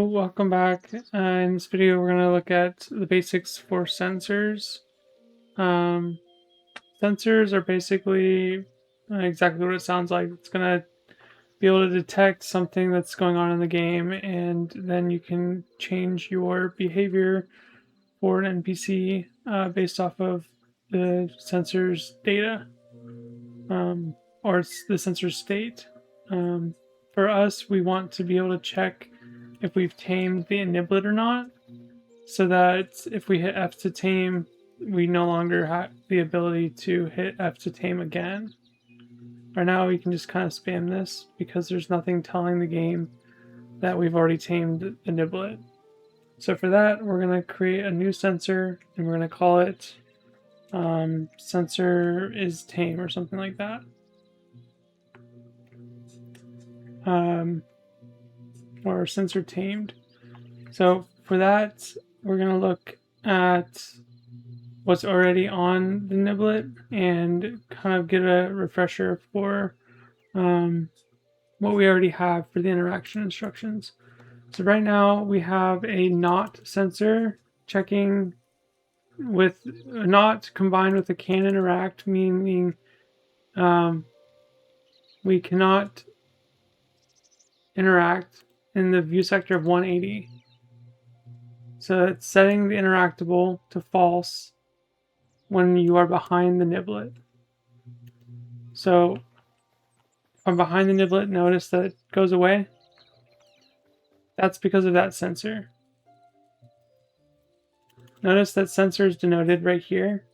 welcome back. In this video, we're going to look at the basics for sensors. Sensors are basically exactly what it sounds like. It's going to be able to detect something that's going on in the game, and then you can change your behavior for an NPC based off of the sensor's data, or it's the sensor's state. For us, we want to be able to check if we've tamed the inhibit or not, so that if we hit F to tame, we no longer have the ability to hit F to tame again. Right now, we can just kind of spam this because there's nothing telling the game that we've already tamed the niblet. So for that, we're going to create a new sensor, and we're going to call it sensor is tame or something like that. Or sensor tamed. So for that, we're going to look at what's already on the niblet and kind of get a refresher for what we already have for the interaction instructions. So right now we have a not sensor checking with not combined with a can interact, meaning we cannot interact in the view sector of 180. So it's setting the interactable to false when you are behind the niblet. So if I'm behind the niblet, notice that it goes away. That's because of that sensor. Notice that sensor is denoted right here.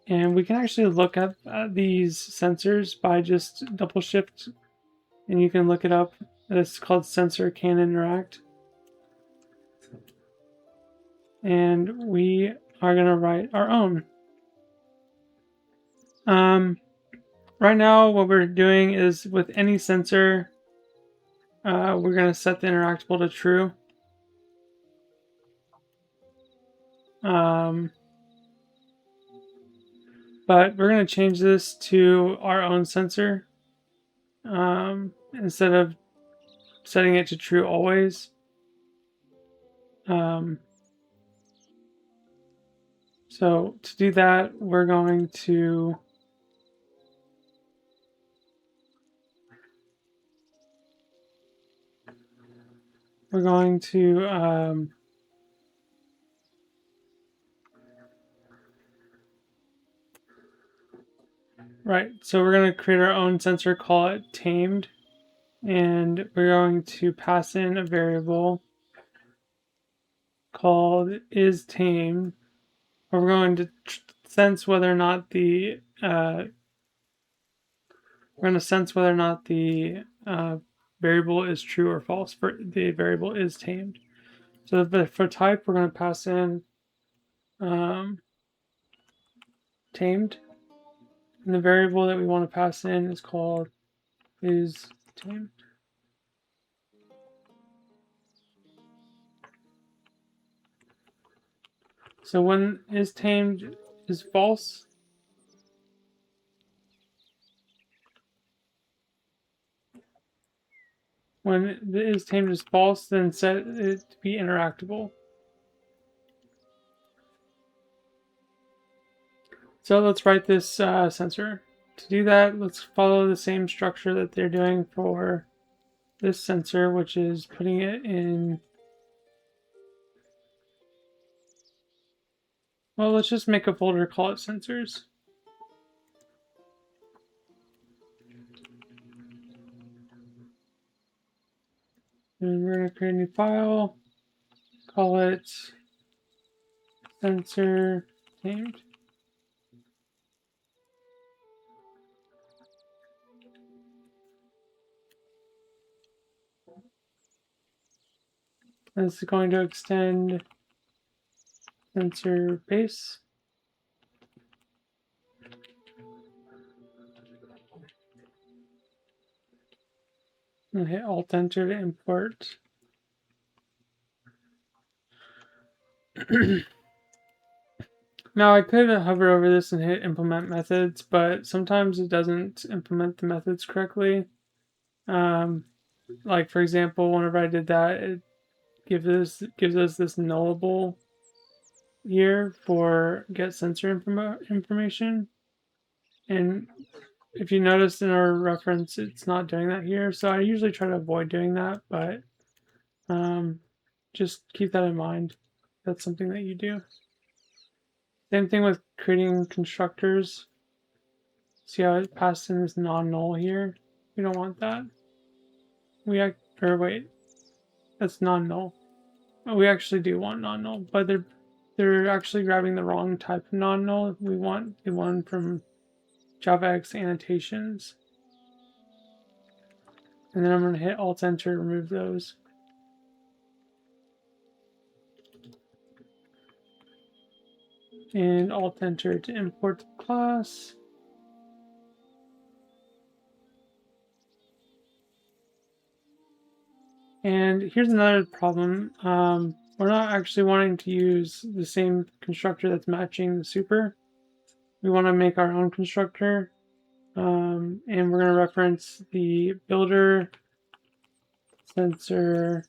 And we can actually look up these sensors by just double shift, and you can look it up. It's called sensor can interact. And we are going to write our own. Right now, what we're doing is with any sensor, we're going to set the interactable to true. But we're going to change this to our own sensor instead of setting it to true always. So to do that, we're going to right, so we're going to create our own sensor, call it tamed, and we're going to pass in a variable called is tamed, where we're going to sense whether or not the variable is true or false. For the variable is tamed. So for type, we're going to pass in tamed, and the variable that we want to pass in is called is tamed. So when is tamed is false, when the is tamed is false, then set it to be interactable. So let's write this sensor. To do that, let's follow the same structure that they're doing for this sensor, which is putting it in. Well, let's just make a folder, call it sensors. And we're going to create a new file, call it sensor tamed. This is going to extend sensor base. And hit Alt Enter to import. Now I could hover over this and hit implement methods, but sometimes it doesn't implement the methods correctly. like for example, whenever I did that, it gives us this nullable here for get sensor information. And if you notice in our reference, it's not doing that here. So I usually try to avoid doing that, but just keep that in mind. That's something that you do. Same thing with creating constructors. See how it passed in this non-null here? We don't want that. Or wait, that's non-null. We actually do want non-null, but they're actually grabbing the wrong type of non-null. We want the one from JavaX annotations. And then I'm going to hit Alt-Enter to remove those. And Alt-Enter to import the class. And here's another problem. We're not actually wanting to use the same constructor that's matching the super. We want to make our own constructor. And we're going to reference the builder sensor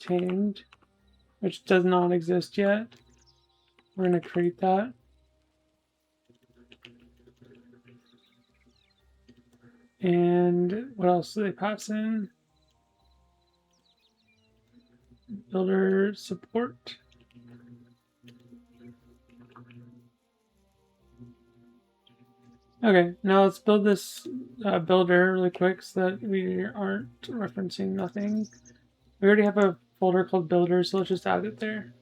tamed, which does not exist yet. We're going to create that. And what else do they pass in? Builder support. Okay, now let's build this builder really quick so that we aren't referencing nothing. We already have a folder called builder, so let's just add it there.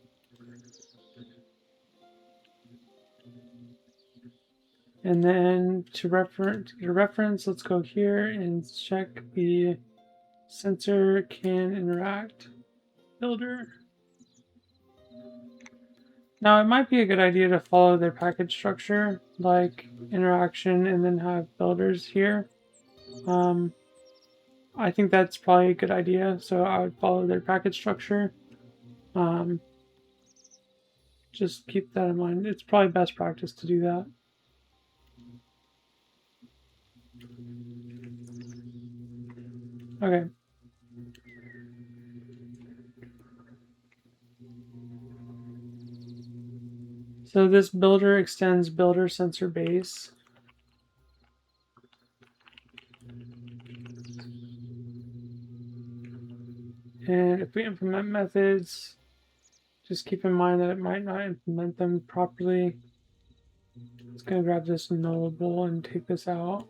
And then to reference, let's go here and check the sensor can interact builder. Now it might be a good idea to follow their package structure, like interaction and then have builders here. I think that's probably a good idea, so I would follow their package structure. Just keep that in mind. It's probably best practice to do that. Okay. So this builder extends builder sensor base. And if we implement methods, just keep in mind that it might not implement them properly. It's going to grab this nullable and take this out.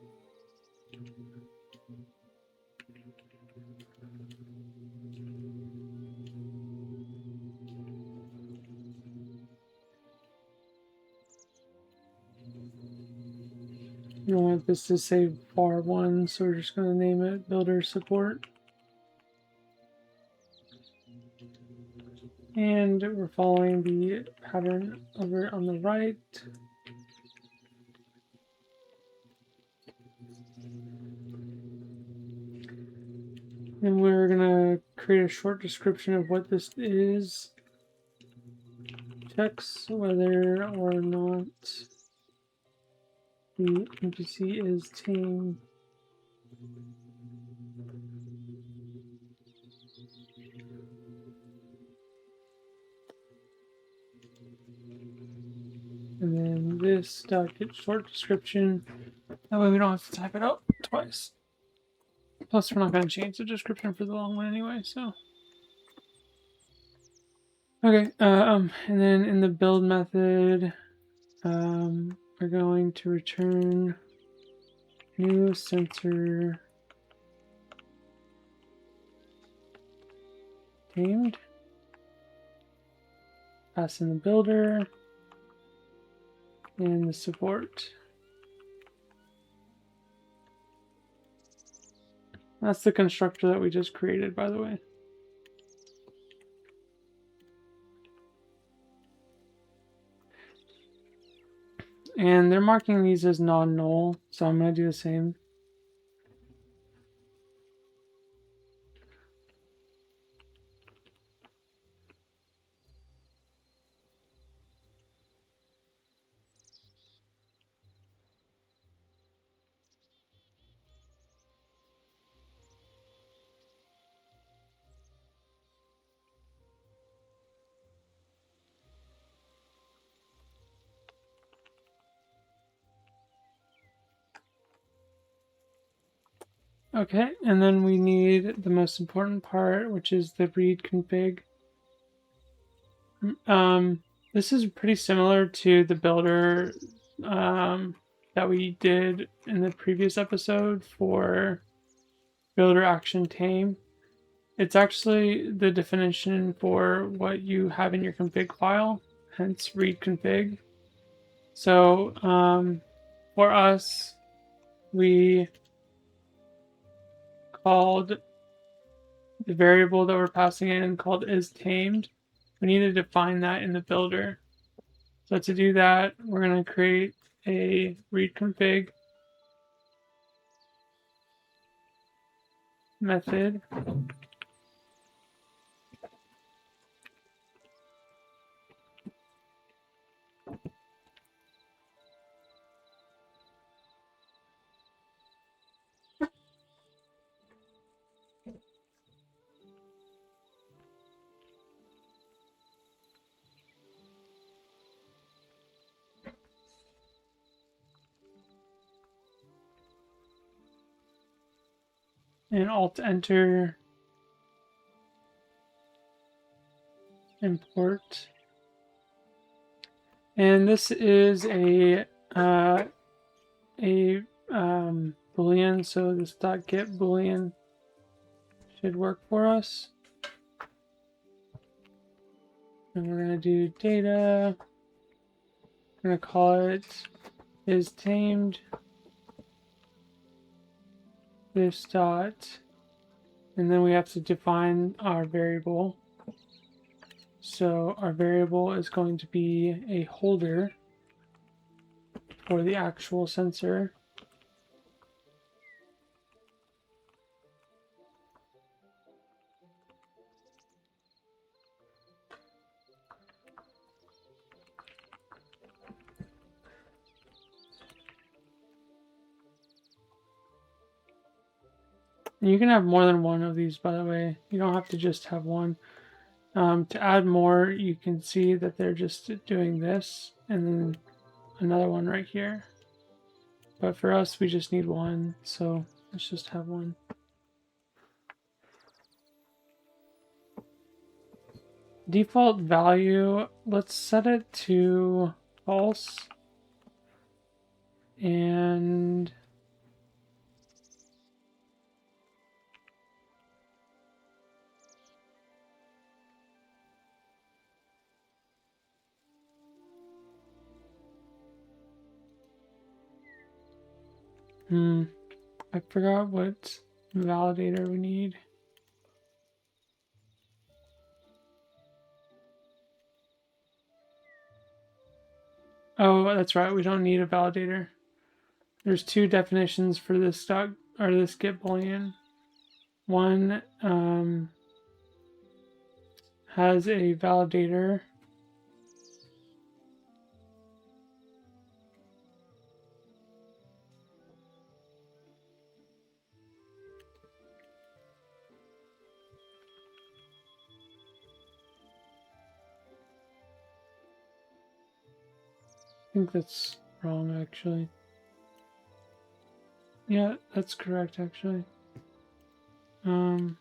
We don't want this to say var1, so we're just going to name it builder support. And we're following the pattern over on the right. And we're going to create a short description of what this is. Checks whether or not the NPC is tame. And then this get short description. That way we don't have to type it out twice. Plus, we're not going to change the description for the long one anyway, so. Okay, and then in the build method, we're going to return new sensor tamed. Pass in the builder and the support. That's the constructor that we just created, by the way. And they're marking these as non-null, so I'm going to do the same. Okay, and then we need the most important part, which is the read config. This is pretty similar to the builder that we did in the previous episode for builder action tame. It's actually the definition for what you have in your config file, hence read config. So for us, we called the variable that we're passing in called is tamed. We need to define that in the builder. So to do that, we're going to create a read config method. And alt enter import. And this is a boolean, so this .get boolean should work for us. And we're gonna do data. We're gonna call it is tamed this dot, and then we have to define our variable. So our variable is going to be a holder for the actual sensor. And you can have more than one of these, by the way. You don't have to just have one. To add more, you can see that they're just doing this and then another one right here. But for us, we just need one, so let's just have one. Default value, let's set it to false. And I forgot what validator we need. Oh, that's right. We don't need a validator. There's two definitions for this this get boolean. One has a validator. I think that's wrong, actually. Yeah, that's correct, actually. So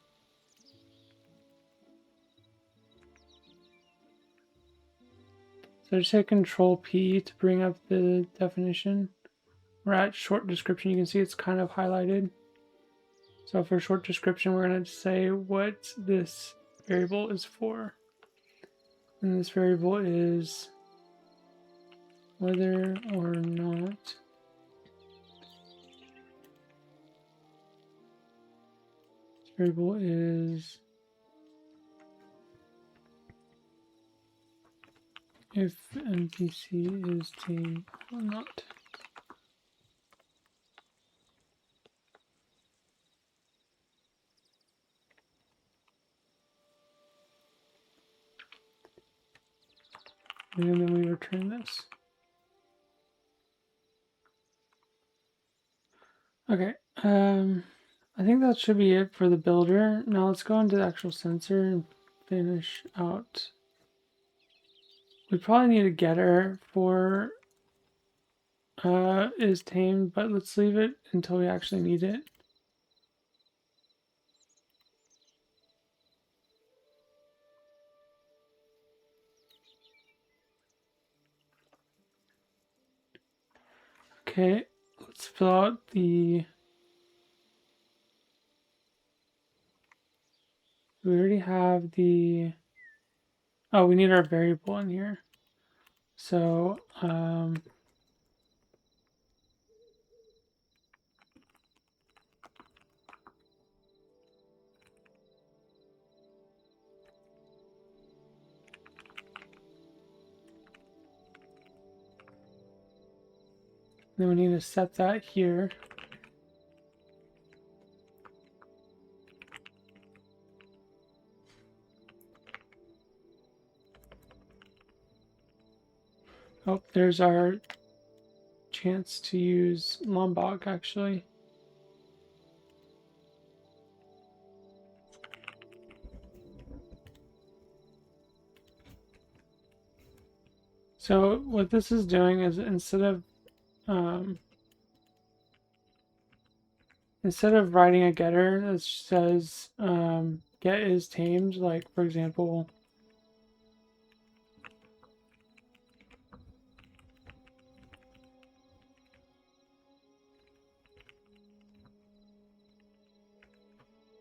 just hit Control P to bring up the definition. We're at short description. You can see it's kind of highlighted. So for short description, we're going to say what this variable is for. And this variable is whether or not this variable is if NPC is tamed or not. And then we return this. Okay, I think that should be it for the builder. Now let's go into the actual sensor and finish out. We probably need a getter for is tamed, but let's leave it until we actually need it. Okay, let's fill out the... We already have the... Oh, we need our variable in here. So, then we need to set that here. Oh, there's our chance to use Lombok, actually. So what this is doing is instead of writing a getter that says get is tamed, like for example,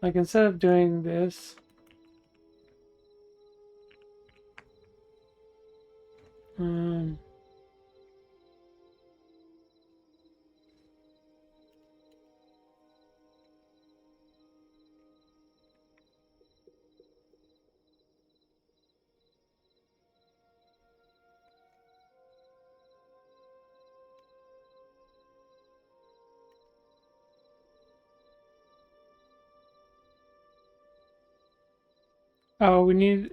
like instead of doing this, oh, we need,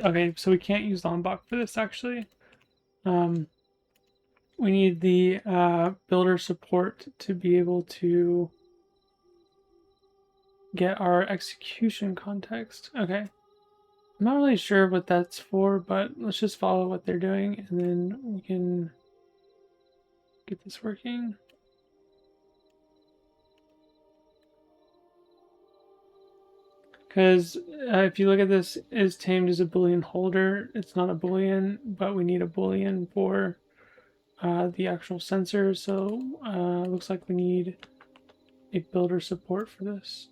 okay, so we can't use Lombok for this actually. We need the builder support to be able to get our execution context. Okay. I'm not really sure what that's for, but let's just follow what they're doing and then we can get this working. Because if you look at this, is tamed as a boolean holder. It's not a boolean, but we need a boolean for the actual sensor. So looks like we need a builder support for this.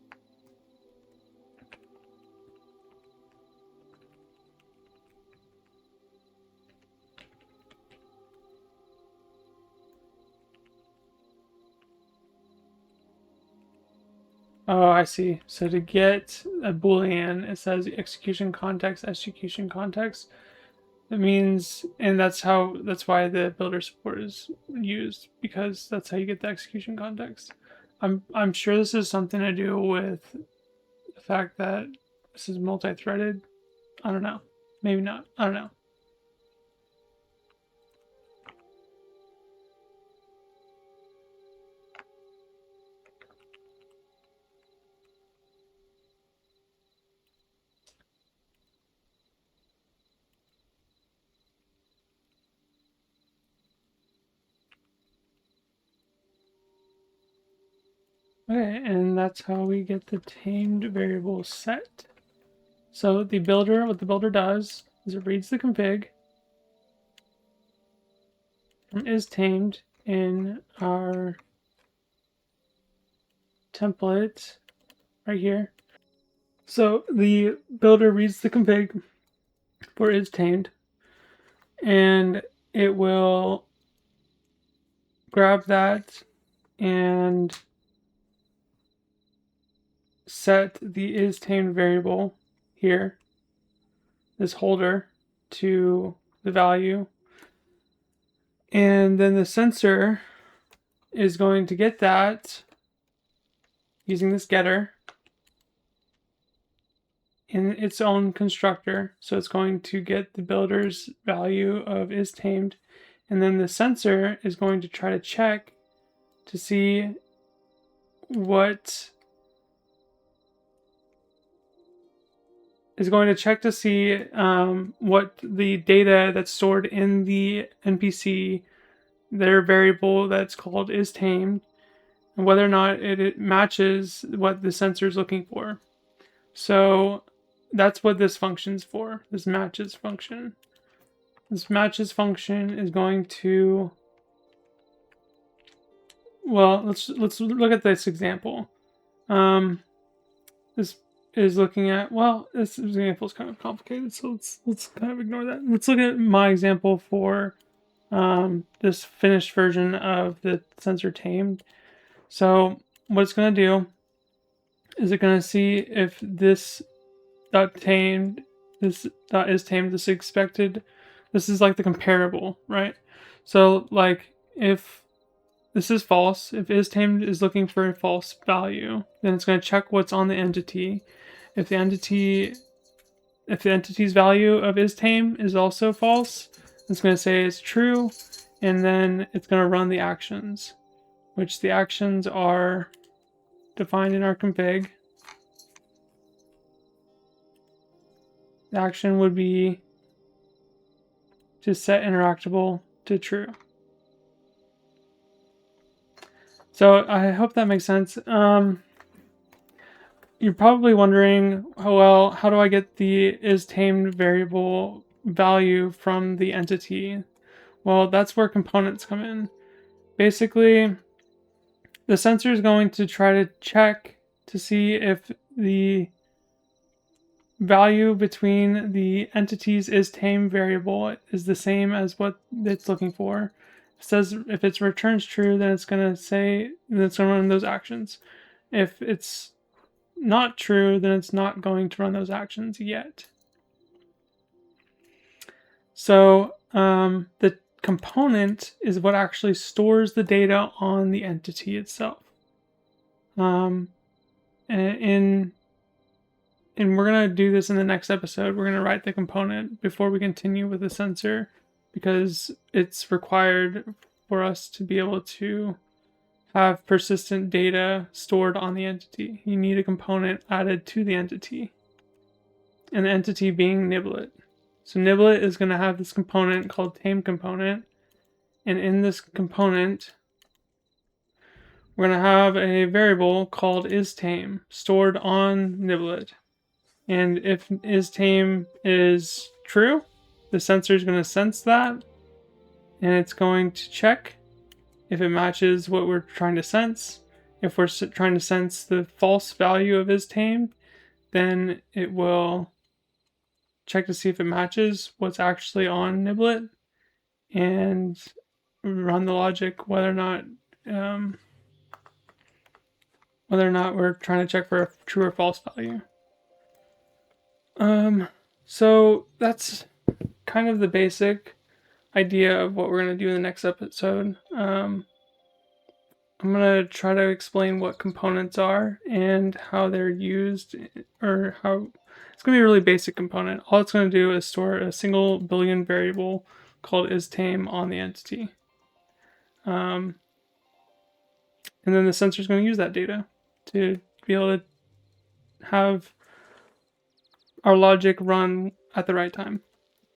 Oh, I see. So to get a boolean, it says execution context, execution context. That means, and that's why the builder support is used, because that's how you get the execution context. I'm sure this is something to do with the fact that this is multi-threaded. I don't know. Maybe not. I don't know. Okay, and that's how we get the tamed variable set. So the builder, what the builder does is it reads the config from is tamed in our template right here. So the builder reads the config for is tamed, and it will grab that and set the is tamed variable here, this holder, to the value, and then the sensor is going to get that using this getter in its own constructor. So it's going to get the builder's value of is tamed, and then the sensor is going to try to check to see what what the data that's stored in the NPC, their variable that's called is tamed, and whether or not it matches what the sensor is looking for. So that's what this function's for, this matches function. This matches function is going to well, let's look at this example. This is looking at, well, this example is kind of complicated, so let's kind of ignore that. Let's look at my example for this finished version of the sensor tamed. So what it's going to do is it's going to see if this dot tamed, this dot is tamed, this expected, this is like the comparable, right? So like if this is false, if is tamed is looking for a false value, then it's going to check what's on the entity. If the entity's value of is tame is also false, it's going to say it's true, and then it's going to run the actions, which the actions are defined in our config. The action would be to set interactable to true. So I hope that makes sense. You're probably wondering, oh, well, how do I get the is tamed variable value from the entity? Well, that's where components come in. Basically, the sensor is going to try to check to see if the value between the entities is tame variable is the same as what it's looking for. It says if it returns true, then it's going to run those actions. If it's not true, then it's not going to run those actions yet. So the component is what actually stores the data on the entity itself. And we're going to do this in the next episode. We're going to write the component before we continue with the sensor, because it's required for us to be able to have persistent data stored on the entity. You need a component added to the entity, and the entity being Niblet. So Niblet is going to have this component called tame component, and in this component, we're going to have a variable called isTame stored on Niblet. And if isTame is true, the sensor is going to sense that, and it's going to check if it matches what we're trying to sense. If we're trying to sense the false value of isTame, then it will check to see if it matches what's actually on Niblet and run the logic whether or not we're trying to check for a true or false value. So that's kind of the basic idea of what we're going to do in the next episode. I'm going to try to explain what components are and how they're used, or how it's going to be a really basic component. All it's going to do is store a single Boolean variable called isTame on the entity. And then the sensor is going to use that data to be able to have our logic run at the right time.